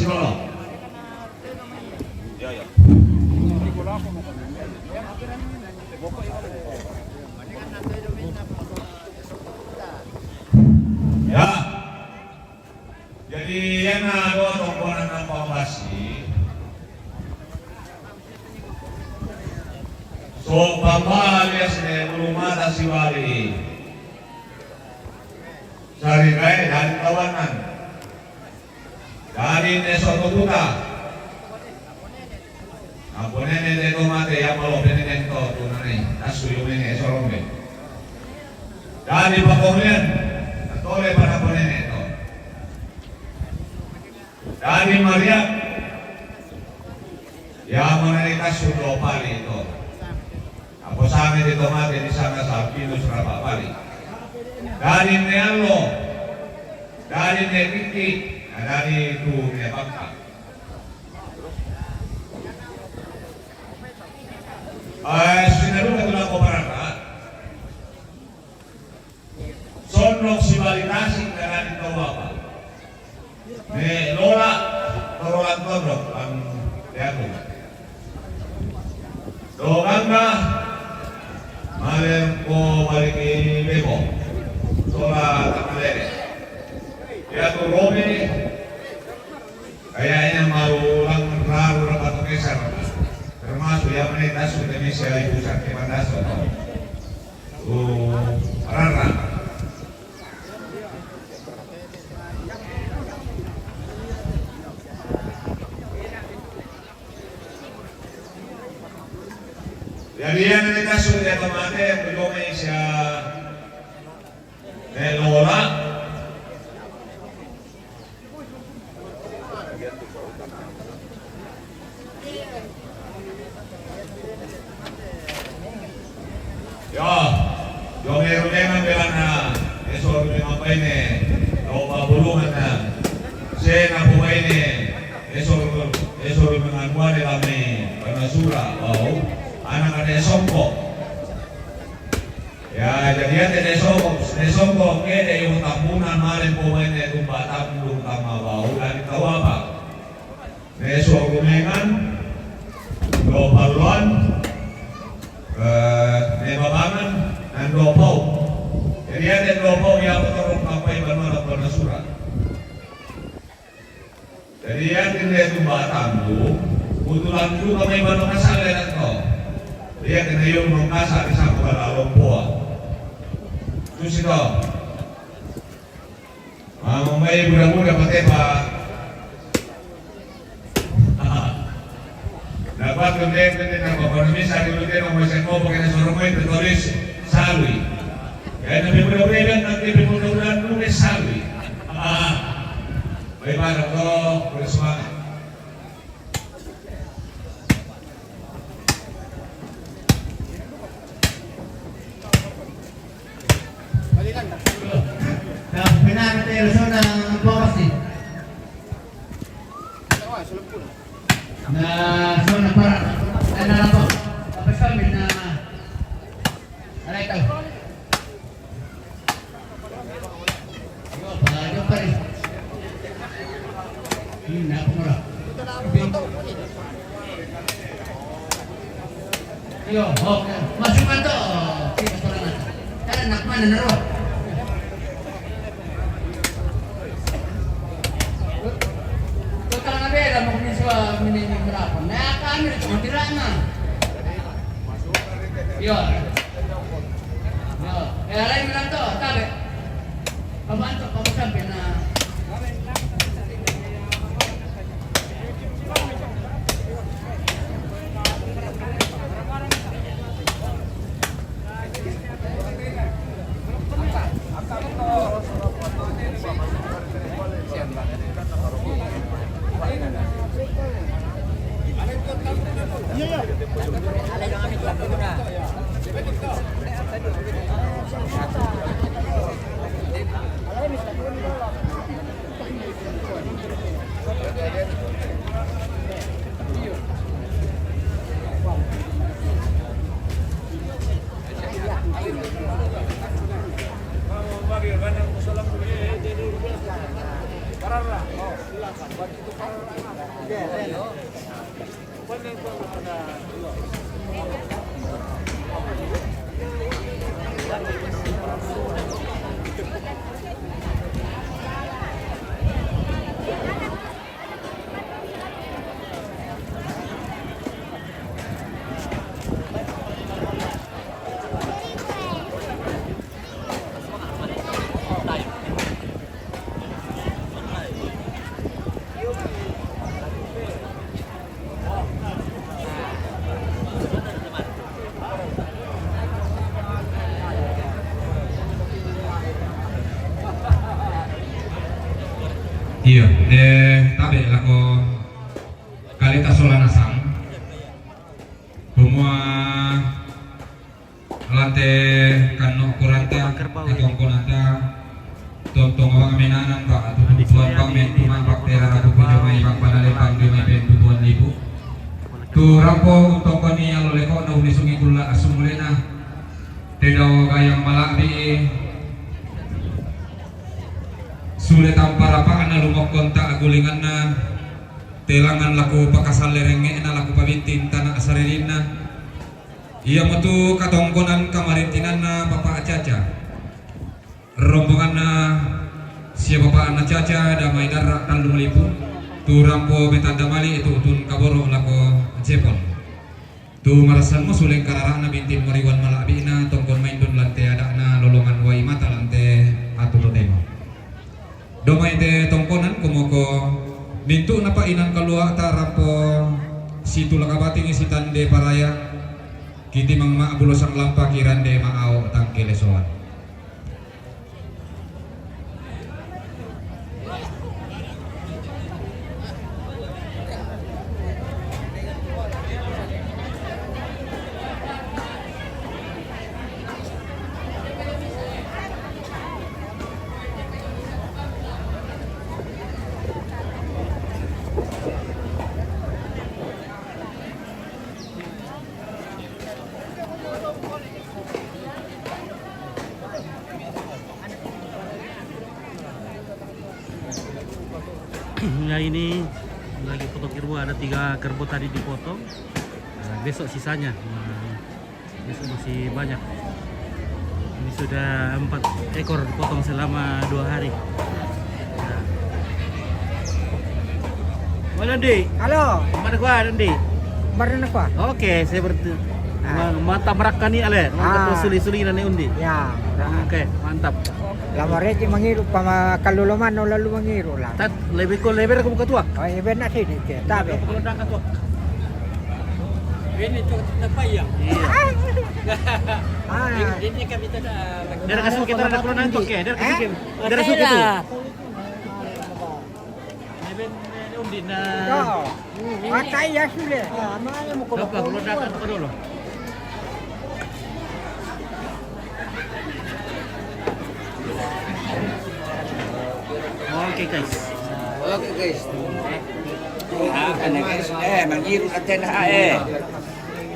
Sinolo. Ya. Jadi yang ada tongkonan ng pambasi. So pambalias ne ulumata si Wali. Sari kaya dari tawanan. Dari neso tuta. Ako nene de tomate ya malo penenen to tunay. Asu yung nene sorombe. Dari pakomen. Tole para ponene to. Dari Maria. Ya moneritas sudo pali to. Ako sa amin dito mati di sana sa Pinos Rapa pali. Dari Nealo. Dari Nekiki. Dari itu Nebangka. Sinaru ketulah koparata. Sonok si balitasing dari itu apa? Ne Lola torolan todok ang diago. Doganga malem ko maliki bebo. Sola tamalere. Ya tu Romi kayaknya marulang raru rapat keser. Termasuk yang menetas Indonesia Ibu Sakti Mandaso. Rara. Jadi yang menetas sudah kemarin Indonesia Lola. Ya, yung meron naman bilang na esor yung mga ini, o mabulungan na, siya na po ini, esor yung mga kuha nila may panasura, anak na esongko. Ya, jadi yan esongko, kaya yung tapunan marin po ini, kung batang lung tamabaw, dan ikaw apa? Esor rumengan, lopaluan, nebabangan dan lopau. Jadi ada lopau yang bertorong sampai bermalam bernasurat. Jadi yang tidak itu batambu, kebetulan itu kami baru kasar dan kau. Dia kena yung mengkasar di sana pada lompoa. Itu sih kau. Mamai budak-budak patepa. Dapat kemudian na ekonomi sa kemudian ang mga mo pag nasormoy petolis salwi. Kaya nabi mo daw nagtipi mo daw lunes salwi. May para to pulis mga. Nah, benar tayo sa ng policy. Na zona para ano na po tapos kami na alay ito yung pa rin na po mura yo okay masuk ka to kita pala na kaya nakman na naro minimum berapa? Nah, kami cuma tirana. Yo. Yo, lain bilang tuh, tabe. Pembantu kamu sampai na. Iya, tabe lako kalita solanasang semua lante kano kuranta itong kunanta tontong awang minanan ba tutuan bang men tumambak tera rabu pujo may bang panalipang di may pentutuan libu tu rampo utong kani aloleko na unisungi kula asumulena tedaw kayang malabi sulit tampar apa na lumokon ta agulingan na telangan laku pakasalerenge na laku pabintin tanah asaririn na iya mo tu katongkonan kamarintinan na Bapak Caca rombongan na siya Bapak na Caca damay darak tan lumalipu tu rampo betanda mali itu utun kaboro lako Jepon tu marasan mo suling kararang na bintin mariwan malabi na tongkon main dun lante ada na lolongan wai mata lante atulo demo domay te tongkonan kumoko mintu napa inan kalua tarampo situ lakabating isitan de paraya kiti mang maabulo sang lampa kiran de maao tangke lesoan Ya ini lagi potong kerbau, ada 3 kerbau tadi dipotong. Besok sisanya, besok masih banyak. Ini sudah 4 ekor dipotong selama 2 hari. Mana Di? Halo, Mana gua Di? baru apa? Oke, saya mantap merakkan ni ale. Mantap suli-suli nani undi. Ya, Oke, mantap. lama reti mengiru pama kaluluman no lalu mengiru lah. Tat lebih ko leber ko buka tua. Oh, iya benar sih dikit. Tapi Kalau dah tua. Ini tu terpayang. Iya. Ini kami tak ada. Dari kasih kita ada keluar nanti ke. Dari kasih kita. Dari kasih kita. Eben undi na. oh, pakai ya sudah. Mana mau Apa keluar dah kan dulu. Oke guys. Okey guys. Kan guys. Mengiru aten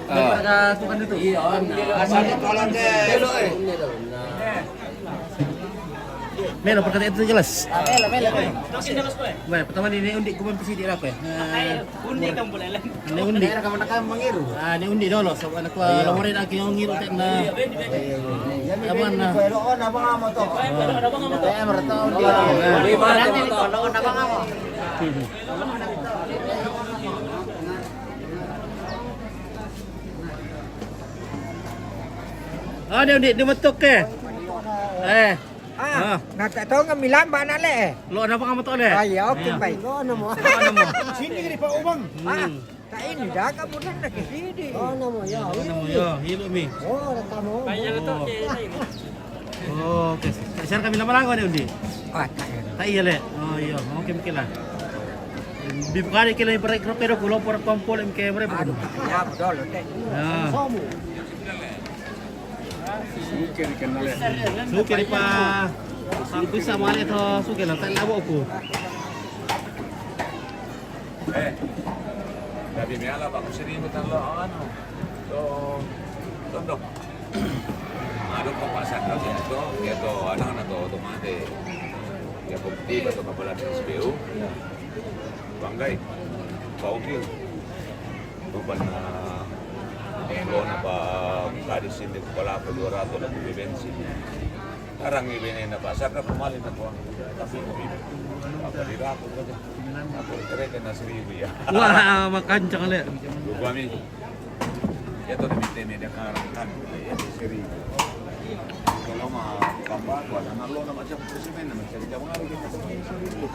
Ada tukang itu. Iya, asalnya tolong deh. Melo perkataan itu jelas. Mela. Baik, pertama ini undi kuman pesidik apa ya? Undi kan boleh lah. Ini undi. Kamu nak mengiru. Ini undi dulu. So anak lamorin aki yang ngiru tek na. Aman na. Oh, napa kamu tuh? Saya mertahu dia. Di mana tu? Kalau napa kamu? Dia undi dia metuk ke. Nak tak tahu ngamilan ba nak le? Lo apa kamu tahu deh? Ya, okey baik. Oh, nama. Sini ni Pak Umang. Tak ini dah kamu dah nak ke sini. Oh, nama ya. Ya, hilo mi. Oh, kamu. Banyak tu. Oke. Share kami lama lagi undi. Ah, tak. Tak iya le. Oh iya, oke mungkin lah. Di kali kila ni perek pero kulo por kompol mk mereka. Ya, betul. Ya. Suke pa sangku sama le to suke lang tak labo ko. Tapi miala bako sini betul lo ano. Tondok. Ada papasan lagi itu anak-anak tu otomatis. Ya bukti betul kapalan SPU. Banggay, Paugil. Tuban na na pa kadis hindi ko pala pa Dorado na bibensin. Karang ibinin na pa. Saka pumalin na ko ang tabi ko ibig. Kapalira ko ko dyan. Ako tereka na siriwi ya. Wah, makan cakale. Lugami. Ito na bitene na karang kan. Ito siriwi. Kalau mah kampar, wala na lo na macam kusimen na macam dia mengalir kita siriwi.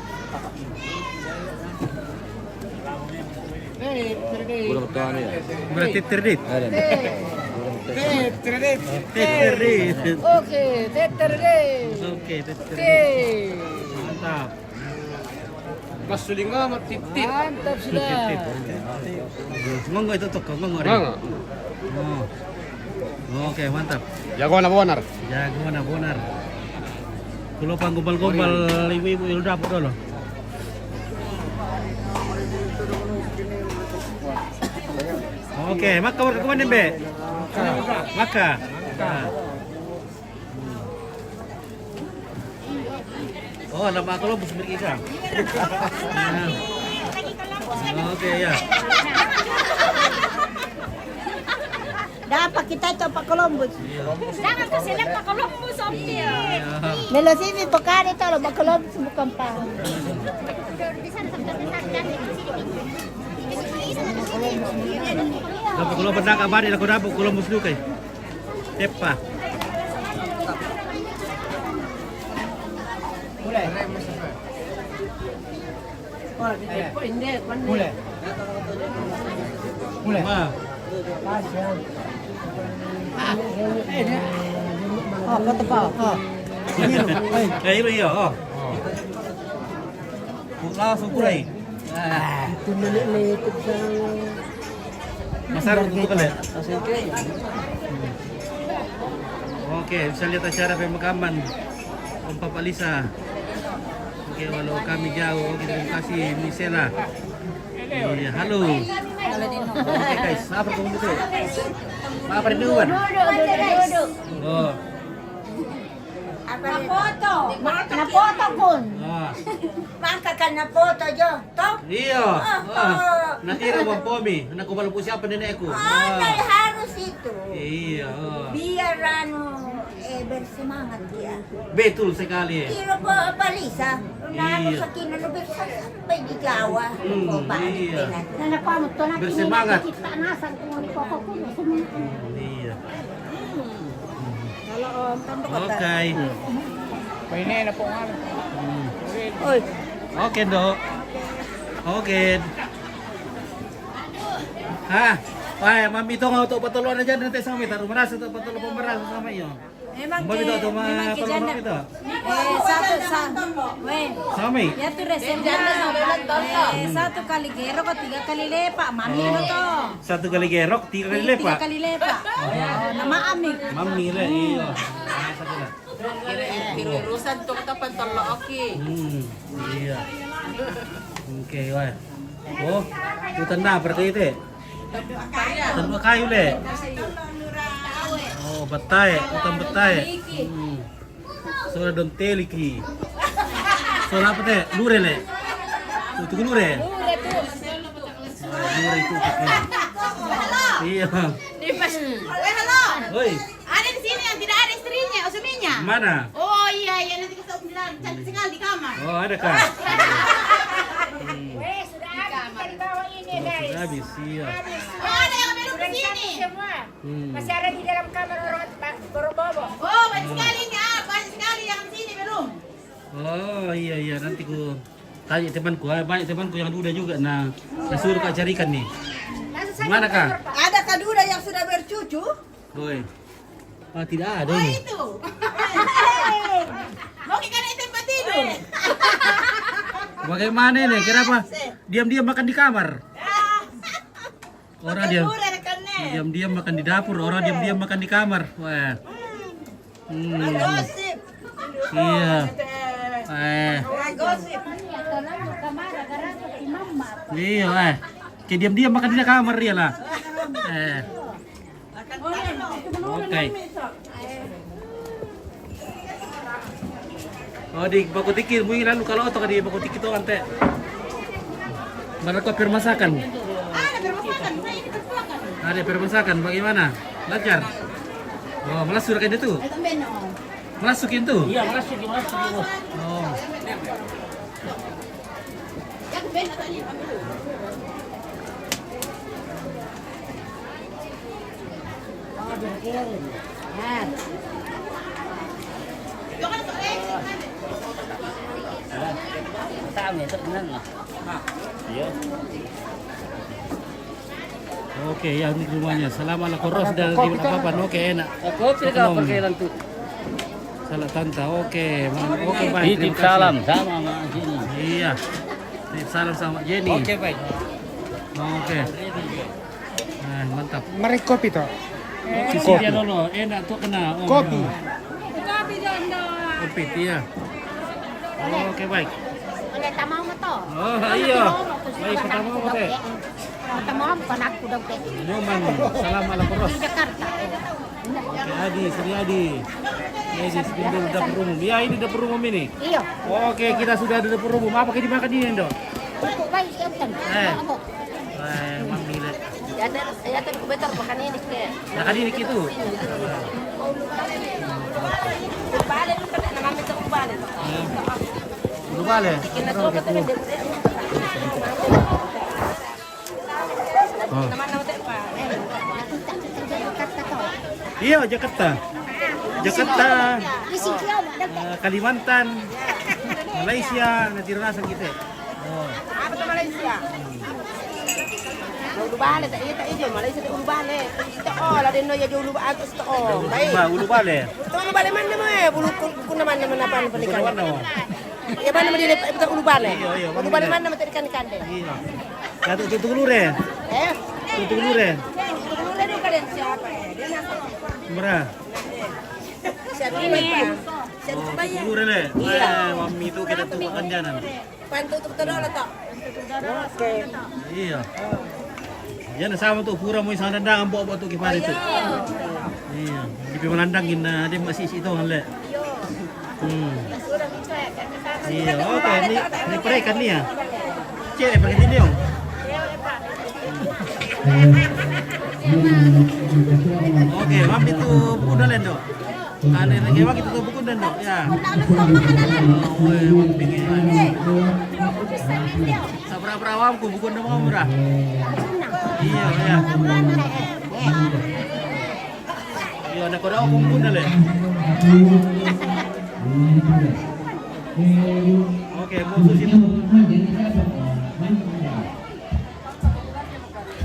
Berarti terdit. Terdit. Oke, tetere. Oke, terdit. Oke. Mantap. Masulinga matitit. Mantap sudah. Ngonggo itu tuh, ngonggo. Oh. Oke, mantap. Jago na bonar. Jago na bonar. Kulo pang gombal-gombal ibu-ibu yang dapur dulu. Oke, maka ke mana, Be? Maka. Oh, nama aku lo bus berkisah. Oke, ya. Dapat kita itu Pak Columbus. Jangan kasi lang Pak Columbus, Opia. Nelo sini pekan itu lo Pak Columbus bukan Pak. Dapat kulo pernah kabar aku dapat Columbus dulu kay. Tepa. Mulai. Oh, kata Pak. Oh. Ini iya. Oh. Langsung kurai. Itu nenek itu Masar dulu kali. Oke, bisa lihat acara pemakaman Om Papa Lisa. Oke, walau kami jauh, oke, terima kasih Misela. Iya, halo. Oke guys, apa kamu itu? Apa di luar? Duduk. Oh, Na foto. na foto pun. ah, Maka ka na foto jo. To? iya. Ah, natira bang pomi. Anak ko po siapa nenekku. Ay, harus itu. Iya. Oh. Biar bersemangat dia. Betul sekali. Kira po palisa. Nano Iya. sa kinanubik sampai di Jawa. O balik iya. pinag. Bersemangat. Kita nasan kung koko ko. Iya. Kalau Om tambah Oke. Paine na po nga. Oi, Oke, Dok. Oke. Hah? Wah, mami itu nggak untuk patulon aja nanti sama itu. Merasa tuh patulon pemerasa sama iyo. Mami itu tuh mah patulon mami itu. Sama. Ya tu reserva. Satu kali gerok atau 3 kali lepak. Mami ano to? 1 kali gerok, 3 kali lepak. 3 kali lepak. Nama Ami. Mami le iyo. Masa kila. Urusan to kapan tolo oke. Iya. Oke, wah. Oh, itu tanda berarti itu. Tanda kayu le. Oh, betay, utang betay. Soalnya don teliki. Soalnya apa teh? Lure le. Itu lure. Lure itu. Iya. Halo. Oi, Ada di sini yang tidak ada istrinya, o suaminya. mana? Oh iya, iya nanti kita bilang cantik sekali di kamar. Oh, ada kah? Sudah habis di bawah ini guys. Sudah habis, iya. Oh, ada yang belum di sini. Semua. Hmm. Masih ada di dalam kamar orang Borobobo. Oh, banyak sekali ini, banyak sekali yang di sini belum. Oh iya iya nanti ku tanya temanku, banyak temanku yang duda juga. Nah, saya suruh kak carikan nih. Mana kak? ada kaduda yang sudah bercucu? Woi, ah tidak ada Oh ini. itu. Mau kita naik tempat tidur. Bagaimana ini? Kenapa diam-diam makan di kamar? Orang diam-diam makan di dapur, orang diam-diam makan di kamar. Wah. Gosip. Iya. Gosip. Iya, kayak diam-diam makan di kamar dia lah. Oke. Oh di baku tikir, mungkin lalu kalau otak di baku tikir itu ante. Mana kok permasakan? Ada bermasakan, saya ini bermasakan. Ada permasakan bagaimana? Lancar? Oh, melasukin itu? Itu beno. Masukin tuh? Iya, masukin. Oh. Yang beno tadi kami dulu. Nah. Kami tenang lah. Iya. Oke, ya ini rumahnya. Selama la koros dan di apa oke enak. Kopi kau pakai lantu. Salah tanta. Oke, oke baik. Titip terima kasih. salam sama Mak Jenny. Iya. Titip salam sama Jenny. Oke, baik. Oke. Nah, mantap. Mari kopi toh. Sisi dia dulu, enak tuh kena. Oh, Kopi. ya. Kopi dong. Kopi, iya. Oke, baik. Oleh tamau mo to. Oh, iya. Baik, pertama apa teh? Pertama bukan aku dong teh. Nyoman, salam ala koros. Di Jakarta. Oke, Adi, Sri Adi. Ini sepintu dapur umum. Ya, ini dapur umum ini. Iya. Oke, kita sudah ada dapur umum. Apa yang dimakan ini, Dok? Aku baik siapkan. Apa? Mami le. Ya kan kubetar makan ini ke. Nah, kan ini gitu. Balik lu kan nama itu balik. Udah balik. Kena tuh kata dia. Oh. Nama teh apa? Jakarta to. Iya, Jakarta. Jakarta, Isi kio Kalimantan, Malaysia, nanti rasa kita. Oh. Apa tuh Malaysia? Ulu balik tak iya tak iya Malaysia tak ulu balik. Tak oh lah deno ya ulu bagus tak oh. Baik. Ba, ulu balik. Tu ulu balik mana mah? Bulu kuna mana apa pernikahan. Mana? Ya mana mah dia tak ulu balik. Iya, iya, Ulu balik mana mah ikan-ikan deh. Iya. Ya tuh lure. Eh? Tuh lure. Ulu dia kalian siapa? Dia nak Merah. siapa ini? Siapa Oh, bayar? lure le. Mami itu kita tuh makan jalan. Pantu tu betul lah tak. Oke. Iya. Jangan sama tuh pura mau sana dandang bawa tuh kipar itu. Iya. Di melandangin dia masih situ kan le. Iya. Oke, ini perekan nih ya. Cek pakai ini dong. Oke, mami itu buku dan dok. Ada lagi mami itu buku dan dok. Ya. Oh, mami pengen. Sabra awamku buku dan mau murah. Iya, ya. Iya, nak kau aku pun dah le. Oke, mau susi.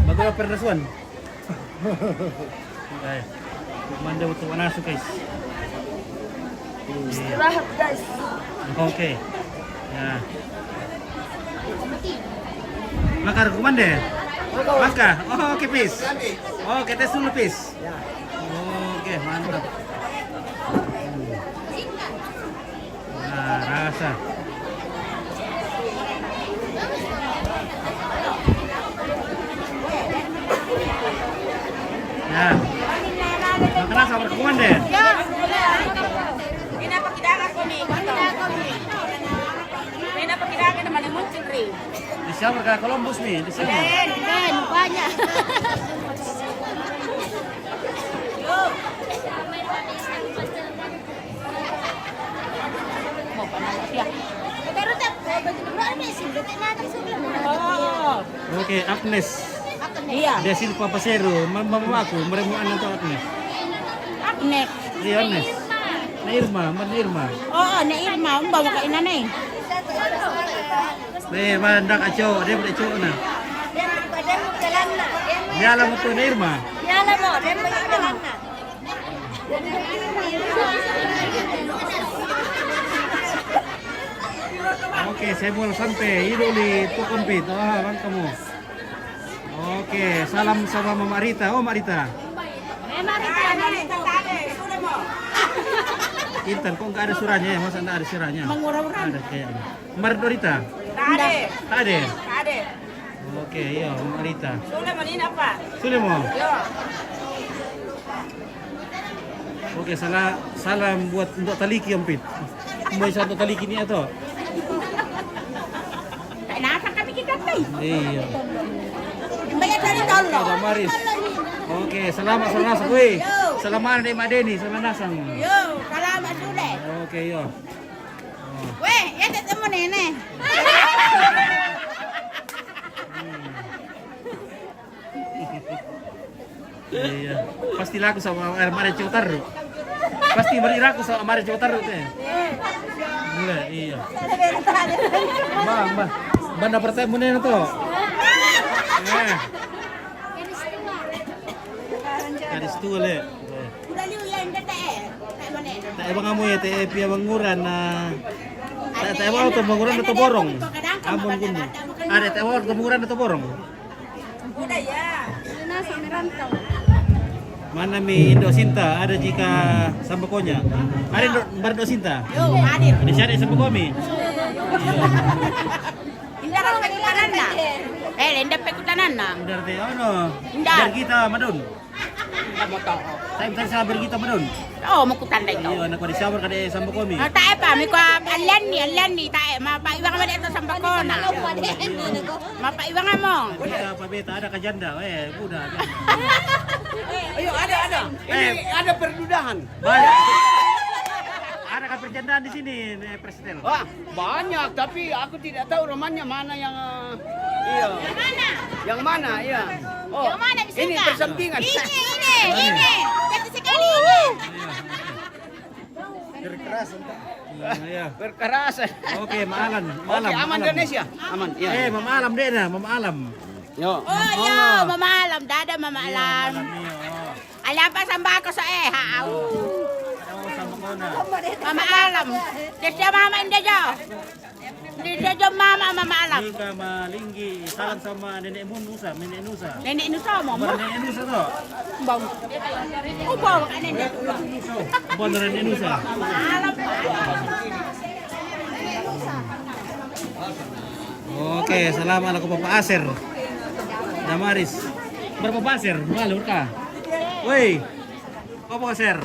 Bagaimana perasuan? Oke. Manda untuk masuk guys. Istirahat guys. Oke. Ya. Makar kumande. Maka. Oh, oke pis. Oke, tes dulu pis. Oke, mantap. Nah, rasa. Ya. Makan sama kumande. Ya. Ini apa kidangan ko ni? Ini apa kidangan naman ni muncul ri. Di siapa ke Columbus nih? Di sini. Ben, banyak. Pero tak, berapa ni sih? Betul nak sudah. Oh. Oke, Agnes. Iya. Dia Silva Pasero, mama aku, mereka anak tuh Agnes. Agnes. Iya Agnes. Na Irma, mana Irma? Oo, na Irma, bawa ka ina na eh. Mana aco, dia boleh aco na. Dia alam tu na Irma. Yala mo, dem mo jalan na. Oke, saya mau sampai Idoli Tukumpit. Oh, bang kamu. Oke, salam sama Mama Rita. Oh, Mak Rita. Intan, kok nggak ada suratnya ya? Masa nggak ada suratnya? Mengurang-urang. Ada kayaknya. Mama Rita? Tak ada. Tak ada? Tak ada. Oke, iya, Mama Rita. Sudah manin apa? Sudah mau? Yo. Oke, salam buat untuk taliki Ompit. Mau satu taliki ni atau? Nasa kami kita to. Iya. Bayar dari tolong. Ada Maris. Oke, selamat Sulanasang. Wih, selamat dari Mak Deni Sulanasang. Yo, salamat sudah. Oke, yo. Weh, ya ketemu nenek. Iya. Pasti laku sama Mare Cotaru. Pasti beri laku sama Mare Cotaru teh. Iya. Bang. Banda pertemu nih tuh. Kadis tua le. Udah liu yang DTR. Tak mana? Tak ebang kamu ya teh pia banguran na. Tak ebang tuh banguran atau borong. Ampun kuno. Ada teh ebang banguran atau borong. Udah ya. Mana mi Indo Sinta ada jika sambakonya. Ada Indo Sinta. Yo, hadir. Di sana sambakomi. Indah kan pekutanan na. Indah pekutanan na. Udah teh ono. Indah. Dari kita madun. Time tadi sabar kita madun. Oh, makutan dah itu. Iya, nak di sabar kada sambakomi. Tak apa, miko alan ni tak mapaiwang mo dito sa bakona. Mapaiwang mo. Kita apa beta ada kajanda, udah. Ayo ada. Ini ada perdudahan. Banyak. Ada kan perjandaan di sini, Presiden. Wah, banyak tapi aku tidak tahu rumahnya mana yang iya. Yang mana? Iya. Oh, Yang mana bisa ini ka? bersampingan. Ini. Kata sekali ini. Iya. Berkerasan. Oke, malam. Oke, aman Indonesia. Aman. Iya. Mama alam deh nah, mama alam. Yo. Oh, yo, mamalam, dada mamalam. Alam pa samba ako sa ha. Mama alam. Desya mama inda jo. Desya jo mama alam. Jika malinggi, salam sama nenek Nusa, nenek Nusa. Nenek nusa mo mo. Nenek Nusa tuh. Bang. Ubaw ka nenek. Bener nenek Nusa. Alam pa. Oke, selamat aku Bapak Aser. Damaris. Berapa Aser? Malur kah? Woi. Bapak Aser.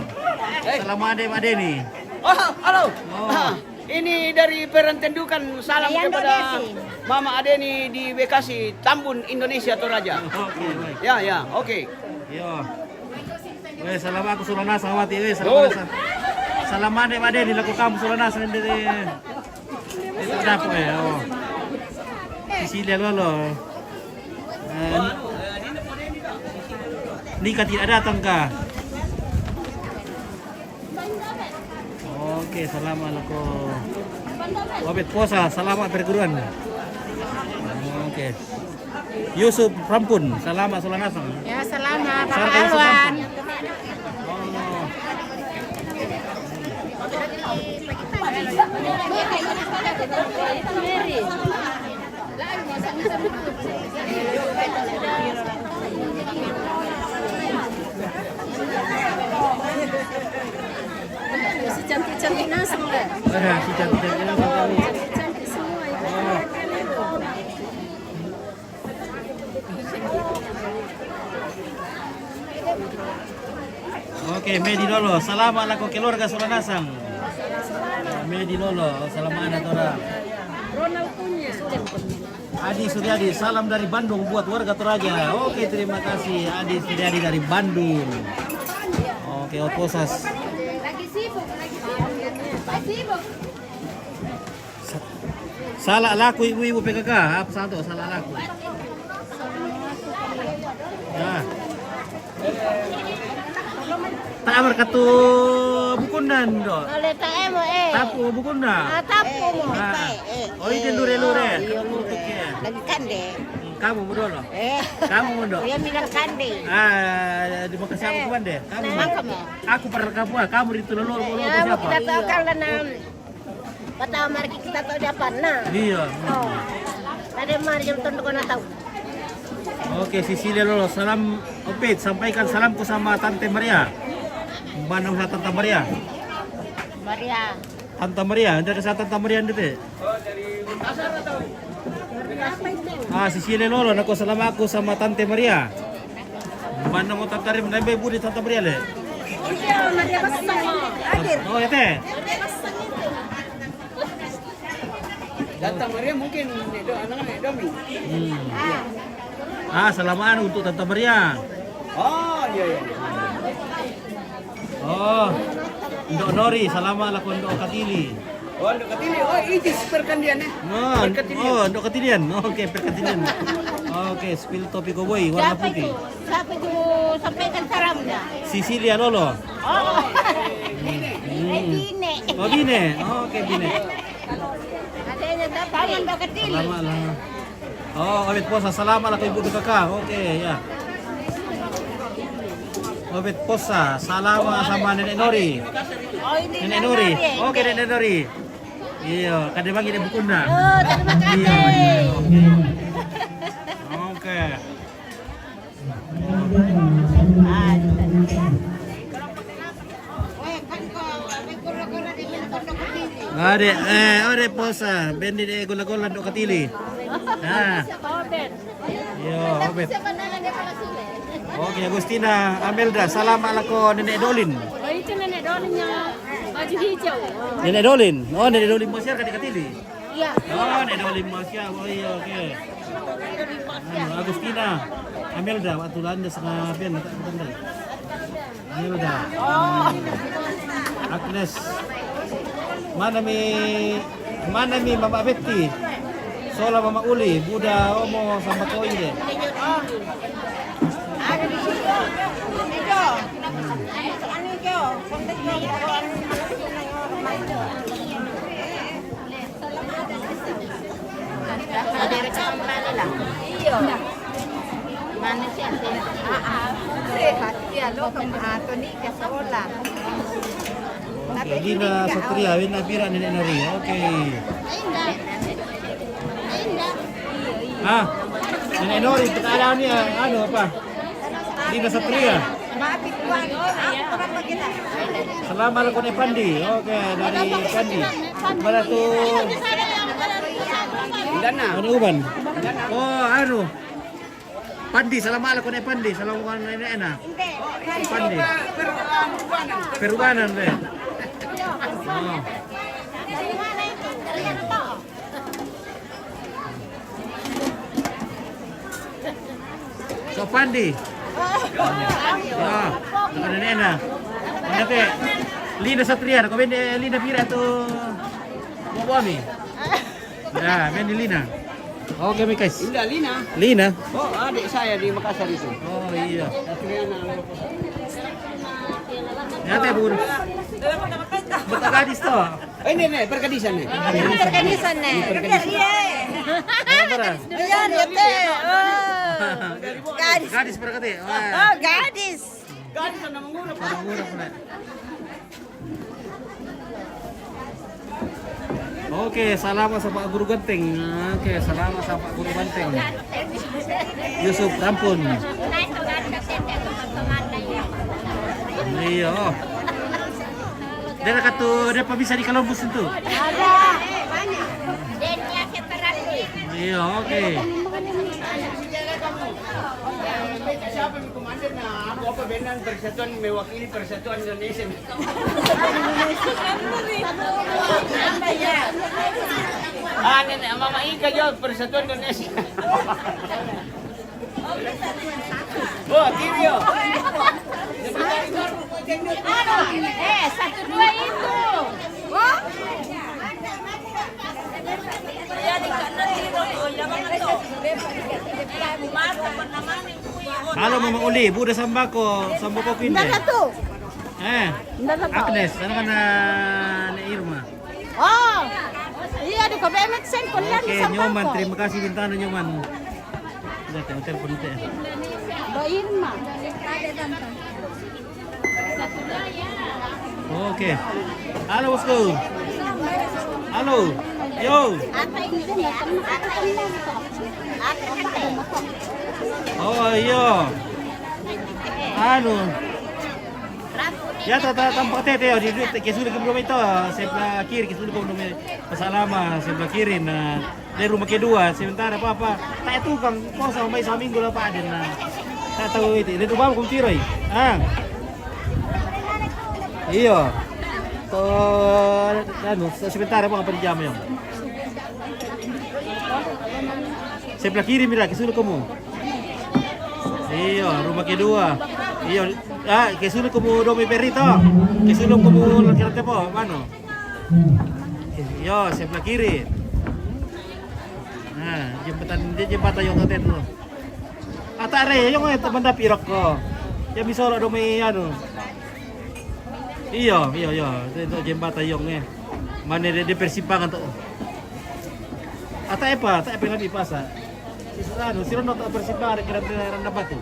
Selamat Ade Madeni. Oh, halo. Oh. Ini dari perentendukan salam kepada Mama Adeni di Bekasi, Tambun, Indonesia Toraja. Oke, baik. Ya, oke. Yo. Weh, salam aku Sulanasa awati weh, salam. Salam Ade Madeni laku kamu Sulanasa dari. Itu ada apa ya? Oh. Sisilia lolo. Nikah tidak datang kah? Oke, selamat aku. Wabit puasa, selamat perguruan. Oke. Yusuf Rampun, selamat Sulanasang. Ya, selamat Sarta Pak Yusuf Alwan. Rampun. Oh. Si cantik-cantik nasang deh. Si cantik-cantik sekali. Cantik semua itu. Oke, Medi Lolo, selamat laku keluarga Sulanasang. Medi Lolo, selamat anak orang. Ronald punya. Adi Suryadi, salam dari Bandung buat warga Toraja. Oke, terima kasih Adi Suryadi dari Bandung. Oke, Oposas. Lagi sibuk. Salah laku ibu-ibu PKK, apa satu salah laku? Ya. Tak amar katu bukunan do. Oleh tak Tapu bukunda. tapu mo. Oh, itu lure-lure. Tutuknya. Lagi kande. Kamu dulu. Kamu dulu. Dia bilang kande. Di Bekasi aku kuan deh. Kamu. Kamu. Aku pernah kamu itu lolo Ya, siapa? kita tahu kan lenam. Pertama mari kita tahu dia pana. Iya. Oh. Tadi mari jam tonton kau nak tahu. Oke, Sisilia lolo. Salam Opit, sampaikan salamku sama Tante Maria. Mana usaha Tante Maria? Maria. Tante Maria, ada ke Tante Maria itu. Sisilia lolo, nako salam aku sama Tante Maria. Mana mau Tante Maria, nabi budi Tante Maria le. Iya, Maria pasang. Hadir. Oh, ya teh. Datang Maria mungkin anak-anak Domi. Salamaan untuk Tante Maria. Oh, iya. Oh, Ndok Nori, salamat lah Ndok Katili. Oh, Ndok Katili. Oh, itu perkandian ya. Ndok Katilian. Oke, perkatilian. Oke, spill topi cowboy warna putih. Siapa itu sampaikan salamnya? Sicilia Lolo. Oh. Bine. Oh, Bine. Oke, Bine. Adanya dapat Ndok Katili. Salamat lah. Oh, Obet Posa, salamat lah Ibu Kakak. Oke, ya. Obet Posa, salamat sama Nenek Nori. Oh, ini Nenek Nori. Oke, Nenek Nori. Iya, kan dia bagi dia bukunda. Oh, terima kasih. Iya, oke. Ade Posa, bendi de gula-gula Ndok Katili. Yo, Obet. Oke, Agustina, Amelda, salamat lah ko Nenek Dolin. Oh, itu nenek Dolin yang baju hijau. Nenek Dolin. Oh, Nenek Dolin Mosiar kan di Katili. Iya. Oh, Nenek Dolin Mosiar. Oh iya, oke. Agustina, Amelda, waktu landa setengah pian tak pandai. Amelda. Agnes. Mana mi Mama Betty. Sola Mama Uli, Buddha Omo sama koi deh. Ada di situ. Itu. Anu itu, kontak ada rekam mana lah? Iya. Mana sih? Sehat ya lo kemarin ni ke sekolah. Oke, Dina Satria, Wina Pira Nenek Nori. Oke. Nenek Nori, kita ada ni anu apa? Dina Satria. Maafin tuan, kurang begitu. Selamat lakukan Pandi. Oke, dari Pandi. Mana tuh? Dana. Mana Uban? Oh, anu. Pandi, selamat lakukan Pandi. Selamat lakukan Nenek. Pandi. Perubanan deh. Oh. So Pandi. Ya, ada Nena. Mana ke? Lina Satria, kau bende Lina Pira tu mau ami. Ya, bende Lina. Oke, Mikas. Indah Lina. Lina. Oh, adik saya di Makassar itu. Oh iya. Satriana. Ya teh bun. Betul gadis tu. Ini perkadisan nih. Perkadisan nih. Apa? Iya, teh. Gadis. Gadis perkati. Oh, gadis. Gadis sana mengurap. Murah pula. Oke, salamat sa Pak Guru Ganteng. Oke, salamat sa Pak Guru Ganteng. Yusuf Rampun. Iya. Dia kata dia bisa di Columbus itu. Ada. Banyak. Denia separasi. Iya, oke. Siapa yang komandan na aku apa benar persatuan mewakili persatuan Indonesia. Nenek Mama Ika jawab persatuan Indonesia. Oh, Tirio. Satu dua itu. Oh. Halo Mama Uli, Buddha Sambako Queen. Satu. Agnes, ano ka na ni Irma? Oh. Iya di KBMX sen kuliah di Oke, Nyoman, Sampako. terima kasih Bintana Nyoman. Udah, telepon itu ya. Mbak Irma. Oke. Halo bosku. Halo. Yo. Apa ini ya? Apa ini? Oh iya. Anu. Ya tampak tete di kisah ke rumah itu sebelah kiri kisah ke rumah pasalama sebelah kiri nah dari rumah kedua sementara apa tak tukang kau sama mai minggu lah Pak Aden nah tak tahu itu bang kau tirai iya to anu sebentar apa jam yang sebelah kiri Mira, ke suluk kamu. Iya, rumah kedua. Iya, ke suluk kamu domi perito. Ke suluk kamu kira apa? Mana? Iya, sebelah kiri. Nah, jembatan yang hotel tuh. Atare yung banda pirok ko. Ya bisa lo domi ano. Iya. Itu jembatan yung mana di persimpangan tuh. Tak apa lebih pasa. Sirono tak persimpangan kira-kira batu.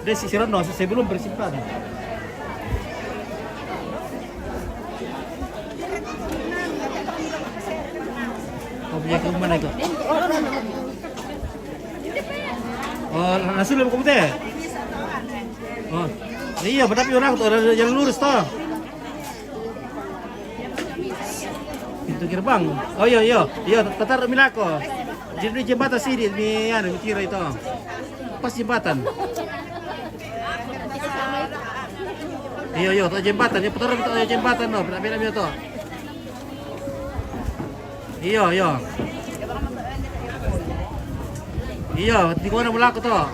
Desi Sirono sebelum persimpangan. Kau punya ke mana itu? Oh, nasi belum kamu teh? Oh, iya, tapi orang tuh ada jalan lurus toh. Pintu gerbang. Oh iya, tatar milako. Jadi jembatan sih di kira itu. Pas jembatan. Iya, tuh jembatan. Ya putar itu jembatan no, beda tuh. Iya. Iya, di mana mulako tuh?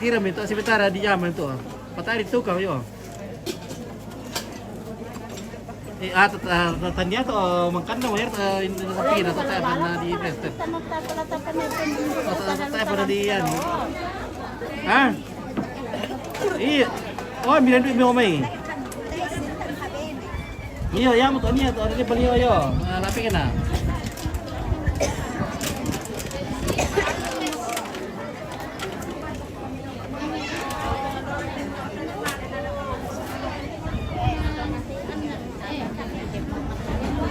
Kirim itu sebentar di jaman tuh. Patari tukang yo. Tanya tuh makan dong ya tapi na tatay na di prester. Tatay pada di yan. Ah? Iya. Oh, bilang duit mo may. Iya, ya mo to niya to di baliyo yo. Lapi ka na.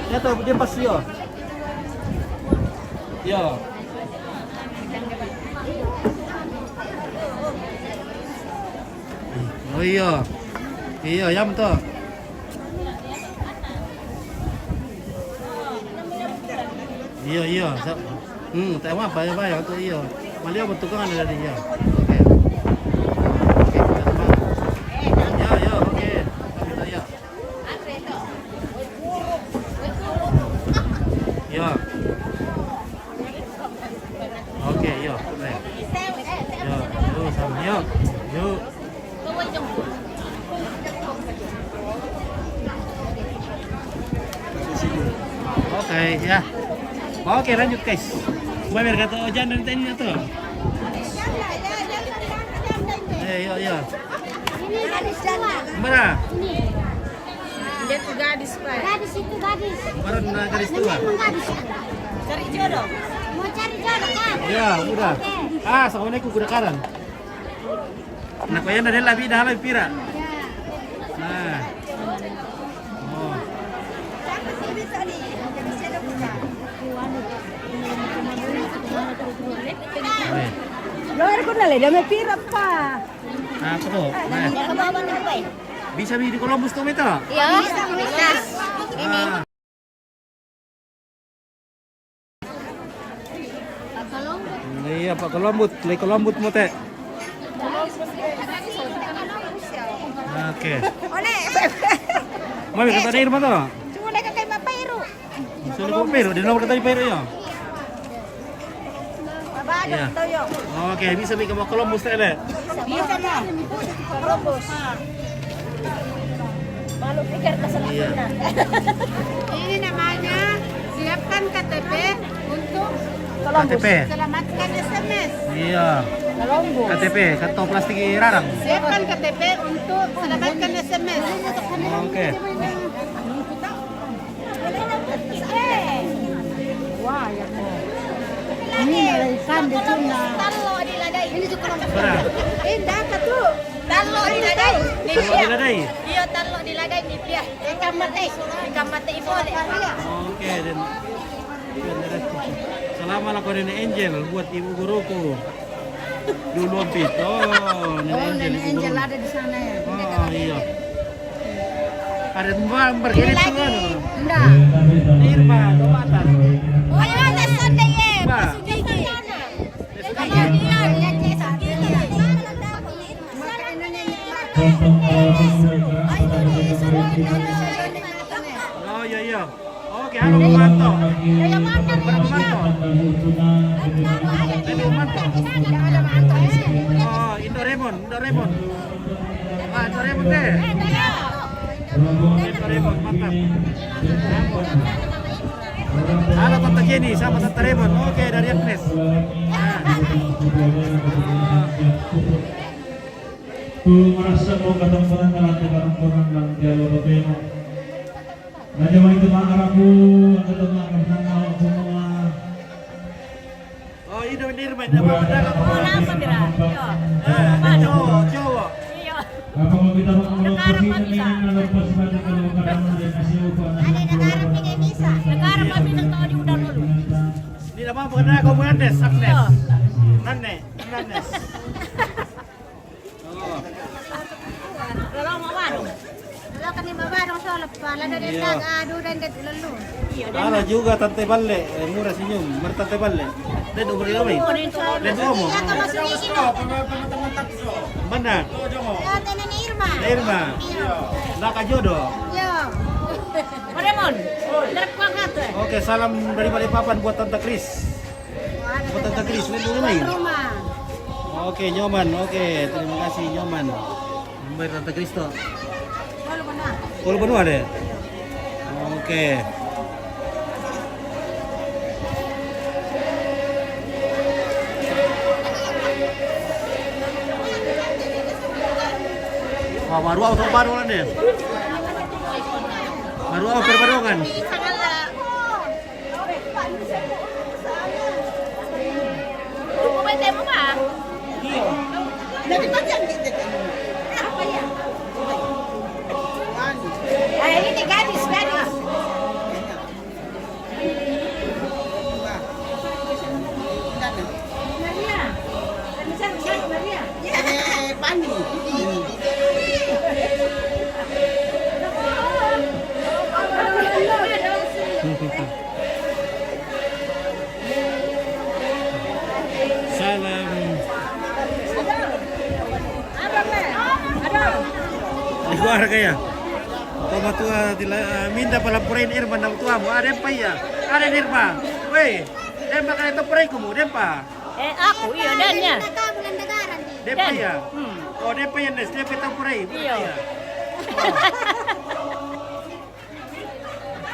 Ya tuh dia pas yo. Yo. Oh iya. Iya, yam tuh. Iya. Tak apa ya tuh iya. Malia bentukan ada dia. Oke. Ya. Oke, yo. Yo, sama yo. Oke, ya. Oke, lanjut guys. Gua biar kata Ojan dan tadi tuh. Yo. Ini gadis jalan. Mana? Dia tuh gadis, Pak. Gadis itu gadis. Mana garis tua? Gadis. Cari jodoh. Mau cari jodoh kan? Ya, udah. Assalamualaikum kuda karan. Nah, kaya na rin labi dah labi pira. Nah. Oh. Luar ko na lang, may pira pa. Apa tuh? Nah. Kabawa na ba? Bisa di Columbus tuh itu? Iya, bisa. Ini. Ah. Iya, Pak Columbus, lay Columbus mo teh. Oke. Ole. Mami kata ni rumah tuh. Cuma mereka kayak Mapairu. Sulit ko pero, di nomor kata pero yo. Baba, Iya. tahu yo. Oke, bisa mi ke Columbus teh le. Bisa mah. Robos. Malu pikir Iya. Ini namanya siapkan KTP untuk KTP. selamatkan SMS. Iya. KTP, kantong plastik rarang. Siapkan KTP untuk selamatkan SMS. Oke. Wah, ya ko. Ini nalaikan di sana. Talo diladai. Ini tuh kurang. Berapa? Indah ka tuh. Talo diladai. Kalau diladai. Iya, talo diladai ni pia. Ikamate ipo le. Oke, dan selama lakukan Angel buat ibu guruku. Dulu Ampit. Oh, Nenek Angel. ada di sana ya. Oh, iya. Ada mbak ini tuh kan. Enggak. Irma, Tomatan. Oh, ya, lesson deh ye. Mbak. Kalau dia lihat cesa gini. Oh, iya. Oke, halo Bumanto. Yang mana nih? Bumanto. Ada Bumanto. Yang ada Bumanto. Oh, Indoremon. Ah, Indoremon deh. Indoremon, mantap. Halo Tante Jenny sama Tante Remon. Oke, dari Agnes. merasa mau ketemu dengan orang yang jalur Roteno. Raja itu mengharapku ketemu sama semua. Oh, ini Irma, apa pedang? Apa Mira? Cowok. Apa mau kita mengulang ini lepas pada kalau kadang ada kasih upah. Negara pasti tahu di udang dulu. Ini nama pedang kamu Agnes. Agnes. Kalau mau waduh. Kalau kan lima barang soal pala dari dag aduh dan det lalu. Halo juga Tante Balle, murah senyum, Tante Balle. Dan umur kami. Dan kamu. Mana? Ya tenen Irma. Laka jodoh. Yo. Remon. Dari kuangat. Oke, salam dari Balikpapan buat Tante Kris. Buat Tante Kris, lihat dulu nih. Rumah. Oke, Nyoman. Oke, terima kasih Nyoman. Nomor Tante Kris tuh. Kalau benua deh. Oke. Wah, baru auto baru kan deh. Baru auto perbandingan. Apa ya? Ini gadis. Maria. Bisa Maria. Pani. Salam. Di luar kaya. Toma tua minda pala purain Irma na tua mo. Ada pa ya. Ada Irma. Weh, dempa ka ito purain ko mo, dempa. Aku iya dannya. Dempa ya. Oh, dempa ya Nes, dempa ito purain. Iya.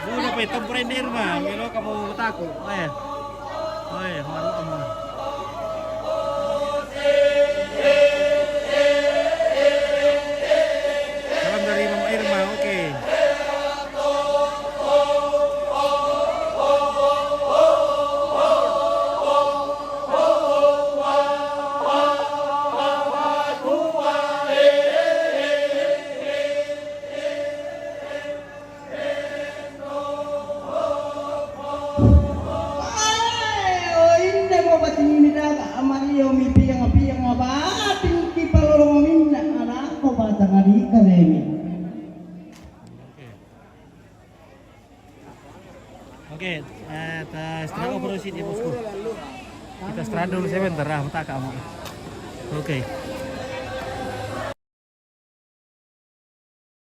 Muna pa ito purain Irma. Milo ka mo tako. Oye, haru mo. Salam dari Mama Irma, oke. Oke, setelah operasi di bosku. Kita istirahat dulu sebentar, tak kamu. Oke.